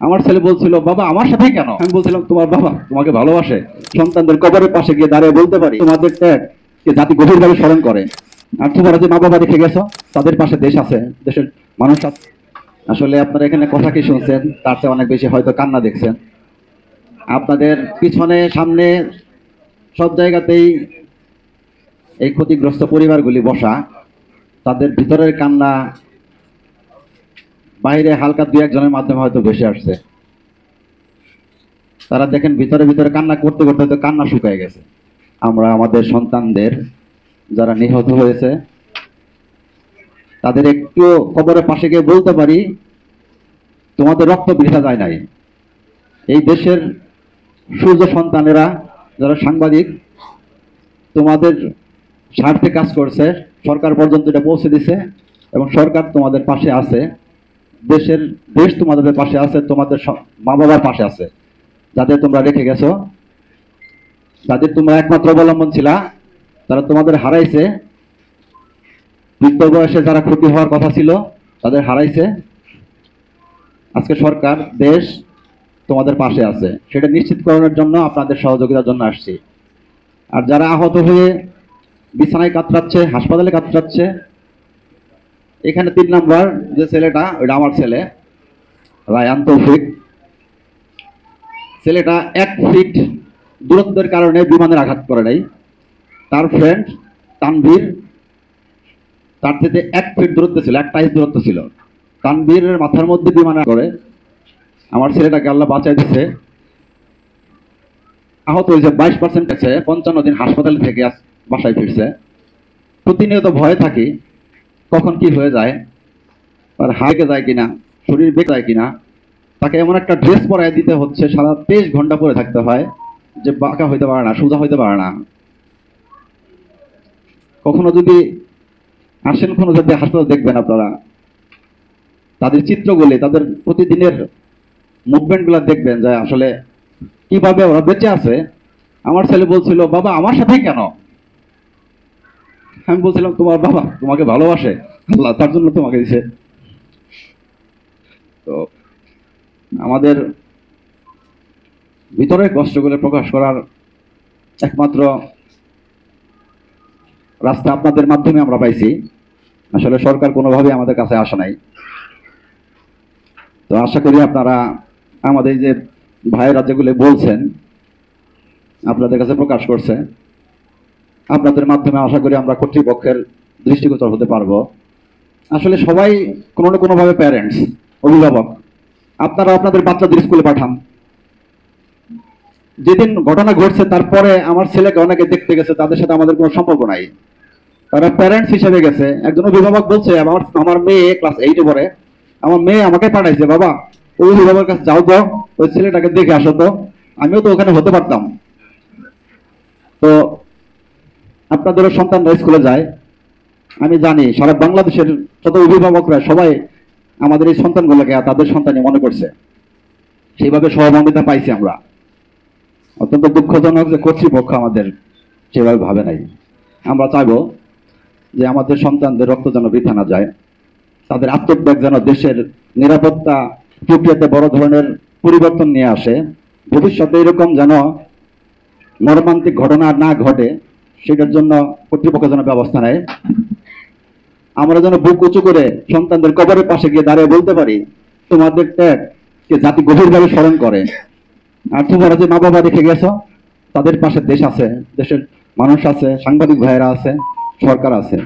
আমার ছেলে বলছিল, বাবা আমার সাথে কেন? আমি বলছিলাম, তোমার বাবা তোমাকে ভালোবাসে। সন্তানদের কবরের পাশে গিয়ে দাঁড়িয়ে বলতে পারি, তোমাদের ত্যাগকে জাতি গভীরভাবে স্মরণ করে। আর তোমরা যে মা বাবা রেখে গেছো, তাদের পাশে দেশ আছে, দেশের মানুষ আছে। আসলে আপনারা এখানে কথা কি শুনছেন, তার চেয়ে অনেক বেশি হয়তো কান্না দেখছেন। আপনাদের পিছনে সামনে সব জায়গাতেই এই ক্ষতিগ্রস্ত পরিবারগুলি বসা, তাদের ভিতরের কান্না বাইরে হালকা দুই একজনের মাধ্যমে হয়তো ভেসে আসছে। তারা দেখেন ভিতরে ভিতরে কান্না করতে করতে হয়তো কান্না শুকায় গেছে। আমরা আমাদের সন্তানদের যারা নিহত হয়েছে তাদের একটু কবরের পাশে গিয়ে বলতে পারি, তোমাদের রক্ত বৃথা যায় নাই। এই দেশের সূর্য সন্তানেরা যারা সাংবাদিক, তোমাদের স্বার্থে কাজ করছে, সরকার পর্যন্ত এটা পৌঁছে দিছে এবং সরকার তোমাদের পাশে আছে। দেশ তোমাদের পাশে আছে, তোমাদের মা বাবার পাশে আছে, যাদের তোমরা রেখে গেছো, যাদের তোমরা একমাত্র অবলম্বন ছিলা, তারা তোমাদের হারাইছে। বৃদ্ধ বয়সে যারা ক্ষতি হওয়ার কথা ছিল তাদের হারাইছে। আজকে সরকার, দেশ তোমাদের পাশে আছে, সেটা নিশ্চিতকরণের জন্য আপনাদের সহযোগিতার জন্য আসছি। আর যারা আহত হয়ে বিছানায় কাতরাচ্ছে, হাসপাতালে কাতরাচ্ছে, এখানে 3 নম্বর যে ছেলেটা, ওইটা আমার ছেলে রায়ান তৌফিক। ছেলেটা 1 ফিট দূরত্বের কারণে বিমানের আঘাত করে নাই। তার ফ্রেন্ড তানভীর তার থেকে 1 ফিট দূরত্বে ছিল, 1 টাইস দূরত্ব ছিল। তানভীরের মাথার মধ্যে বিমান করে আমার ছেলেটাকে আল্লাহ বাঁচাই দিচ্ছে। আহত হয়েছে 22% আছে, 55 দিন হাসপাতালে থেকে বাসায় ফিরছে। প্রতিনিয়ত ভয়ে থাকি কখন কি হয়ে যায়, আর হাঁকে যায় কিনা, শরীর বেঁকে যায় কিনা। তাকে এমন একটা ড্রেস পরাই দিতে হচ্ছে, সারা 23 ঘন্টা পরে থাকতে হয়, যে বাঁকা হইতে পারে না, সোজা হইতে পারে না। কখনো যদি আসেন, কোনো যদি হাসপাতাল দেখবেন আপনারা, তাদের চিত্রগুলি, তাদের প্রতিদিনের মুভমেন্টগুলো দেখবেন যে আসলে কিভাবে ওরা বেঁচে আছে। আমার ছেলে বলছিল, বাবা আমার সাথে কেন? আমি বলছিলাম, তোমার বাবা তোমাকে ভালোবাসে, আল্লাহ তার জন্য তোমাকে দিছে। তো আমাদের ভিতরের কষ্টগুলো প্রকাশ করার একমাত্র রাস্তা আপনাদের মাধ্যমে আমরা পাইছি। আসলে সরকার কোনোভাবে আমাদের কাছে আসে নাই। তো আশা করি আপনারা আমাদের যে ভাইয়েরা যেগুলো বলছেন আপনাদের কাছে প্রকাশ করছে, আপনাদের মাধ্যমে আশা করি আমরা কর্তৃপক্ষের দৃষ্টিগোচর হতে পারবো। আসলে সবাই কোনো না কোনোভাবে প্যারেন্টস, অভিভাবক। আপনারা আপনাদের বাচ্চাদের স্কুলে পাঠান। যেদিন ঘটনা ঘটছে তারপরে আমার ছেলেকে অনেকে দেখতে গেছে, তাদের সাথে আমাদের কোনো সম্পর্ক নাই। তারা প্যারেন্টস হিসেবে গেছে। একজন অভিভাবক বলছে, আমার মেয়ে ক্লাস 8-এ পড়ে, আমার মেয়ে আমাকে পাঠাইছে, বাবা ওই অভিভাবকের কাছে যাও তো, ওই ছেলেটাকে দেখে আসো তো, আমিও তো ওখানে হতে পারতাম। তো আপনাদেরও সন্তানরা স্কুলে যায়। আমি জানি সারা বাংলাদেশের যত অভিভাবকরা সবাই আমাদের এই সন্তানগুলোকে তাদের সন্তানই মনে করছে, সেইভাবে সহমর্মিতা পাইছি আমরা। অত্যন্ত দুঃখজনক যে কর্তৃপক্ষ আমাদের সেভাবে ভাবে নাই। আমরা চাইবো যে আমাদের সন্তানদের রক্ত যেন বৃথা না যায়, তাদের আত্মত্যাগ যেন দেশের নিরাপত্তা প্রক্রিয়াতে বড় ধরনের পরিবর্তন নিয়ে আসে। ভবিষ্যতে এরকম যেন মর্মান্তিক ঘটনা না ঘটে, সেটার জন্য কর্তৃপক্ষ যেন ব্যবস্থা নেয়। আমরা যেন বুক উঁচু করে সন্তানদের কবরের পাশে গিয়ে দাঁড়িয়ে বলতে পারি, তোমাদের ত্যাগকে জাতি গভীরভাবে স্মরণ করে। আর তোমরা যে মা বাবা রেখে গেছো, তাদের পাশে দেশ আছে, দেশের মানুষ আছে, সাংবাদিক ভাইয়েরা আছে, সরকার আছে।